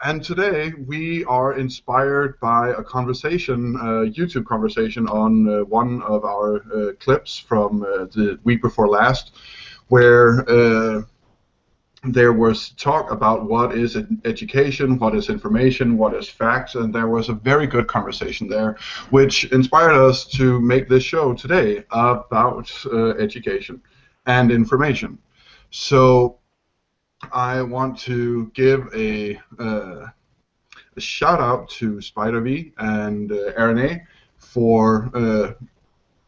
And today we are inspired by a conversation, a YouTube conversation on one of our clips from the week before last, where there was talk about what is education, what is information, what is facts, and there was a very good conversation there, which inspired us to make this show today about education and information. So I want to give a shout out to Spider V and RNA for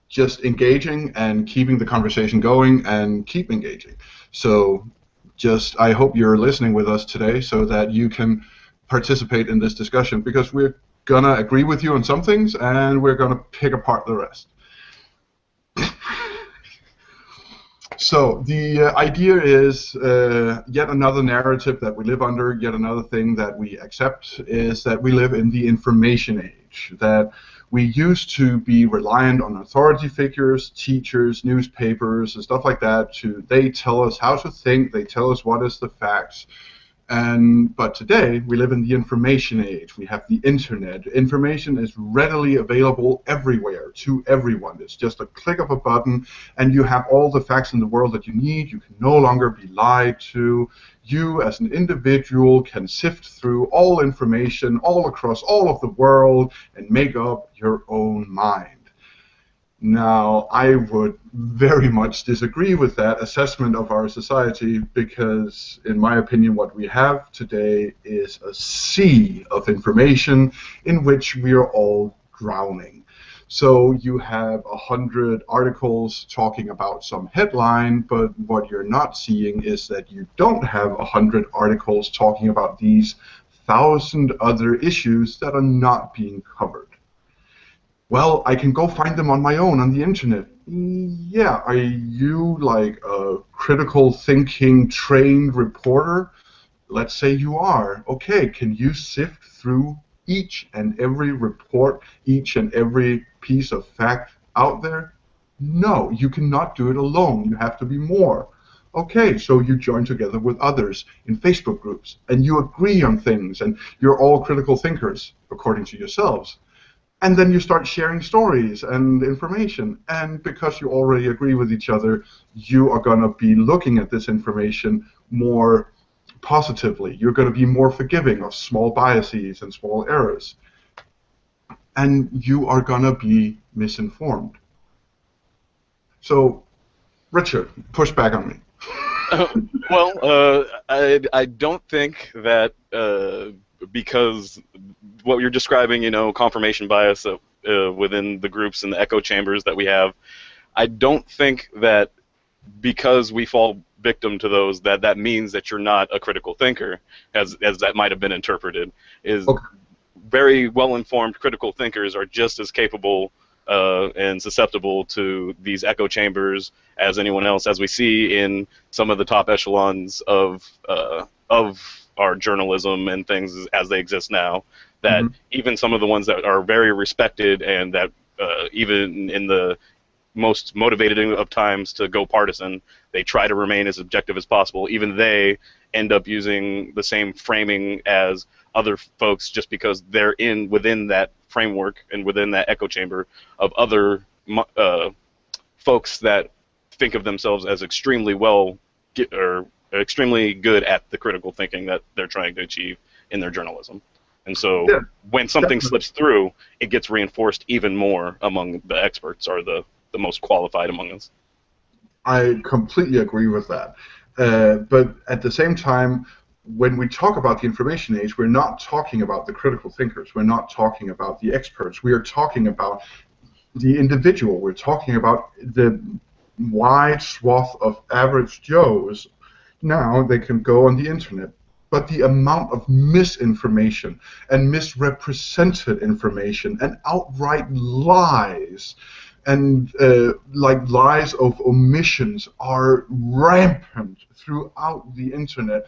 just engaging and keeping the conversation going and keep engaging. So I hope you're listening with us today so that you can participate in this discussion, because we're going to agree with you on some things and we're going to pick apart the rest. So the idea is yet another narrative that we live under, yet another thing that we accept is that we live in the information age, that we used to be reliant on authority figures, teachers, newspapers, and stuff like that. They tell us how to think, they tell us what is the facts. But today we live in the information age. We have the internet. Information is readily available everywhere to everyone. It's just a click of a button and you have all the facts in the world that you need. You can no longer be lied to. You as an individual can sift through all information all across all of the world and make up your own mind. Now, I would very much disagree with that assessment of our society, because, in my opinion, what we have today is a sea of information in which we are all drowning. So you have 100 articles talking about some headline, but what you're not seeing is that you don't have 100 articles talking about these 1,000 other issues that are not being covered. Well, I can go find them on my own on the internet. Yeah, are you like a critical thinking trained reporter? Let's say you are. Okay, can you sift through each and every report, each and every piece of fact out there? No, you cannot do it alone. You have to be more. Okay, so you join together with others in Facebook groups, and you agree on things, and you're all critical thinkers, according to yourselves. And then you start sharing stories and information. And because you already agree with each other, you are going to be looking at this information more positively. You're going to be more forgiving of small biases and small errors. And you are going to be misinformed. So, Richard, push back on me. I don't think that because what you're describing, confirmation bias within the groups and the echo chambers that we have, I don't think that because we fall victim to those that means that you're not a critical thinker, as that might have been interpreted. Okay. Very well-informed critical thinkers are just as capable and susceptible to these echo chambers as anyone else, as we see in some of the top echelons of our journalism and things as they exist now. That even some of the ones that are very respected and that even in the most motivated of times to go partisan, they try to remain as objective as possible. Even they end up using the same framing as other folks just because they're within that framework and within that echo chamber of other folks that think of themselves as extremely extremely good at the critical thinking that they're trying to achieve in their journalism. And so when something slips through, it gets reinforced even more among the experts or the most qualified among us. I completely agree with that. But at the same time, when we talk about the information age, we're not talking about the critical thinkers. We're not talking about the experts. We are talking about the individual. We're talking about the wide swath of average Joes. Now they can go on the internet. But the amount of misinformation and misrepresented information and outright lies and like lies of omissions are rampant throughout the internet.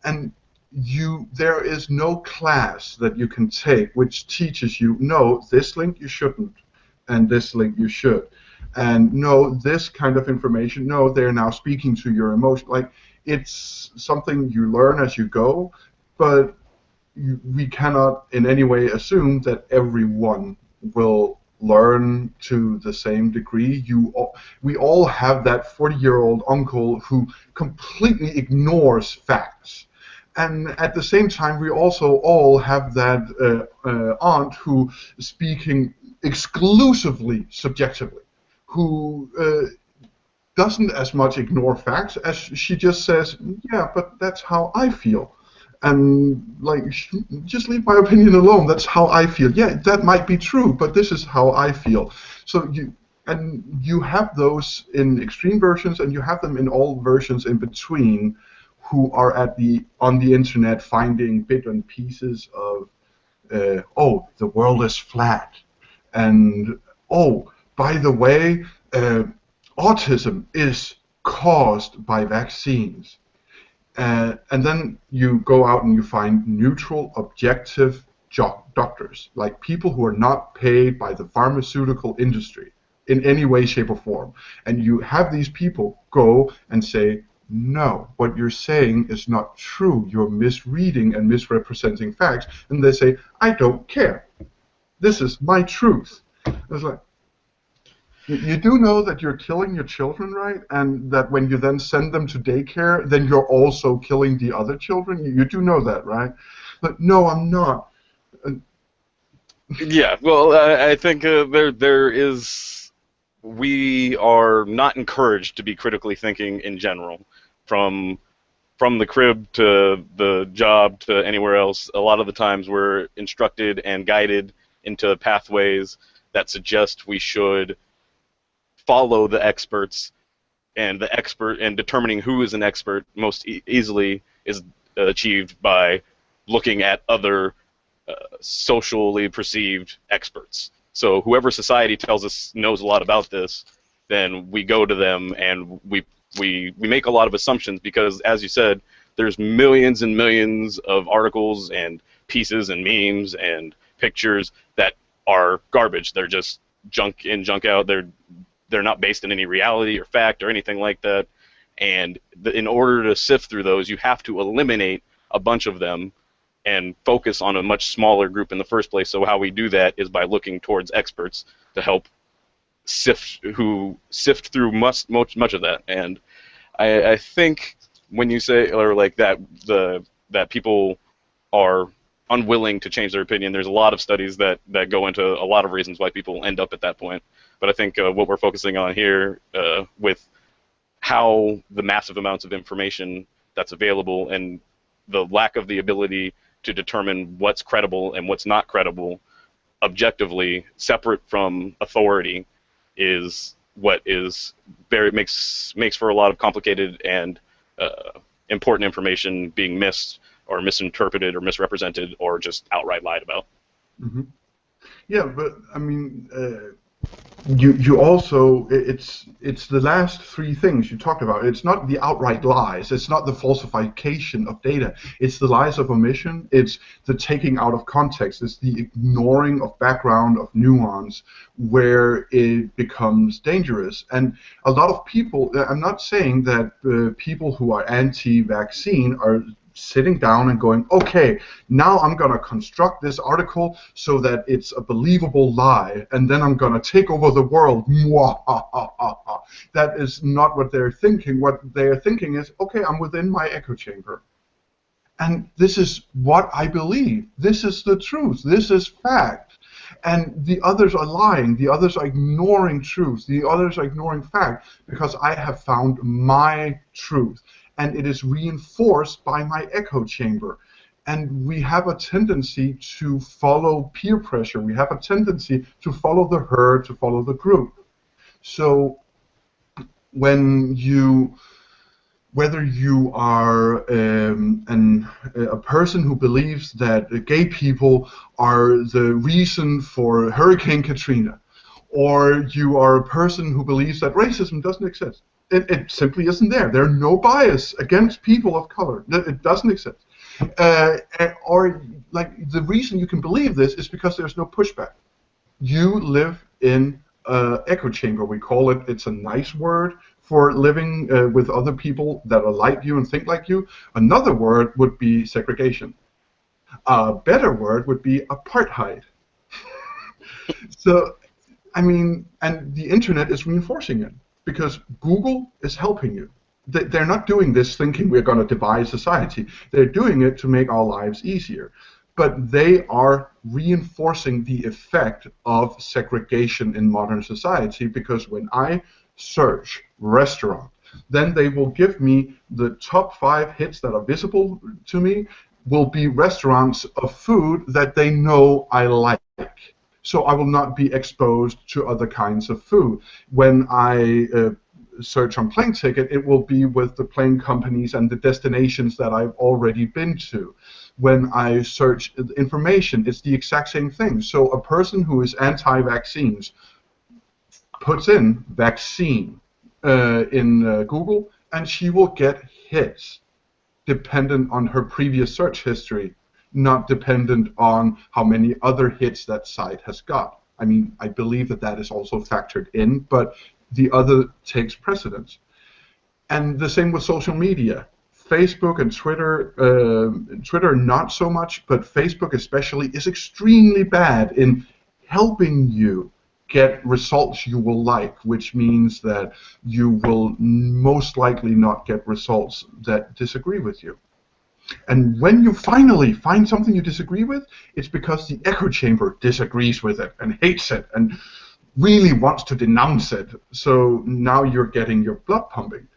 And there is no class that you can take which teaches you, no, this link you shouldn't, and this link you should. And no, this kind of information, no, they're now speaking to your emotion. Like, it's something you learn as you go, but we cannot in any way assume that everyone will learn to the same degree. We all have that 40-year-old uncle who completely ignores facts. And at the same time, we also all have that aunt who is speaking exclusively subjectively, who doesn't as much ignore facts as she just says, yeah, but that's how I feel. And like, just leave my opinion alone. That's how I feel. Yeah, that might be true, but this is how I feel. So you have those in extreme versions, and you have them in all versions in between, who are on the internet finding bits and pieces of, oh, the world is flat, and oh, by the way, autism is caused by vaccines. And then you go out and you find neutral, objective doctors, like people who are not paid by the pharmaceutical industry in any way, shape, or form. And you have these people go and say, no, what you're saying is not true. You're misreading and misrepresenting facts. And they say, I don't care. This is my truth. It's like, you do know that you're killing your children, right? And that when you then send them to daycare, then you're also killing the other children? You do know that, right? But no, I'm not. Yeah, well, I think there is. We are not encouraged to be critically thinking in general, from the crib to the job to anywhere else. A lot of the times we're instructed and guided into pathways that suggest we should follow the experts, and the expert, and determining who is an expert most easily is achieved by looking at other socially perceived experts. So whoever society tells us knows a lot about this, then we go to them and we make a lot of assumptions, because, as you said, there's millions and millions of articles and pieces and memes and pictures that are garbage. They're just junk in, junk out. They're not based in any reality or fact or anything like that. And in order to sift through those, you have to eliminate a bunch of them and focus on a much smaller group in the first place. So how we do that is by looking towards experts to help sift through much of that. And I think when you say, or like that, that people are unwilling to change their opinion, there's a lot of studies that go into a lot of reasons why people end up at that point. But I think what we're focusing on here with how the massive amounts of information that's available and the lack of the ability to determine what's credible and what's not credible objectively, separate from authority, is what is makes for a lot of complicated and important information being missed or misinterpreted or misrepresented or just outright lied about. Mm-hmm. Yeah, but I mean, you also, it's the last three things you talked about. It's not the outright lies. It's not the falsification of data. It's the lies of omission. It's the taking out of context. It's the ignoring of background, of nuance, where it becomes dangerous. And a lot of people, I'm not saying that people who are anti-vaccine are sitting down and going, okay, now I'm going to construct this article so that it's a believable lie, and then I'm going to take over the world. That is not what they're thinking. What they're thinking is, okay, I'm within my echo chamber, and this is what I believe. This is the truth. This is fact. And the others are lying. The others are ignoring truth. The others are ignoring fact, because I have found my truth. And it is reinforced by my echo chamber. And we have a tendency to follow peer pressure. We have a tendency to follow the herd, to follow the group. So when whether you are a person who believes that gay people are the reason for Hurricane Katrina, or you are a person who believes that racism doesn't exist, it simply isn't there. There's no bias against people of color. It doesn't exist. Or like the reason you can believe this is because there's no pushback. You live in an echo chamber, we call it. It's a nice word for living with other people that are like you and think like you. Another word would be segregation. A better word would be apartheid. So, I mean, and the internet is reinforcing it because Google is helping you. They're not doing this thinking we're going to divide society. They're doing it to make our lives easier. But they are reinforcing the effect of segregation in modern society because when I search restaurant, then they will give me the top 5 hits that are visible to me will be restaurants of food that they know I like. So I will not be exposed to other kinds of food. When I search on plane ticket, it will be with the plane companies and the destinations that I've already been to. When I search information, it's the exact same thing. So a person who is anti-vaccines puts in vaccine in Google, and she will get hits dependent on her previous search history, not dependent on how many other hits that site has got. I mean, I believe that that is also factored in, but the other takes precedence. And the same with social media. Facebook and Twitter not so much, but Facebook especially is extremely bad in helping you get results you will like, which means that you will most likely not get results that disagree with you. And when you finally find something you disagree with, it's because the echo chamber disagrees with it and hates it and really wants to denounce it. So now you're getting your blood pumping.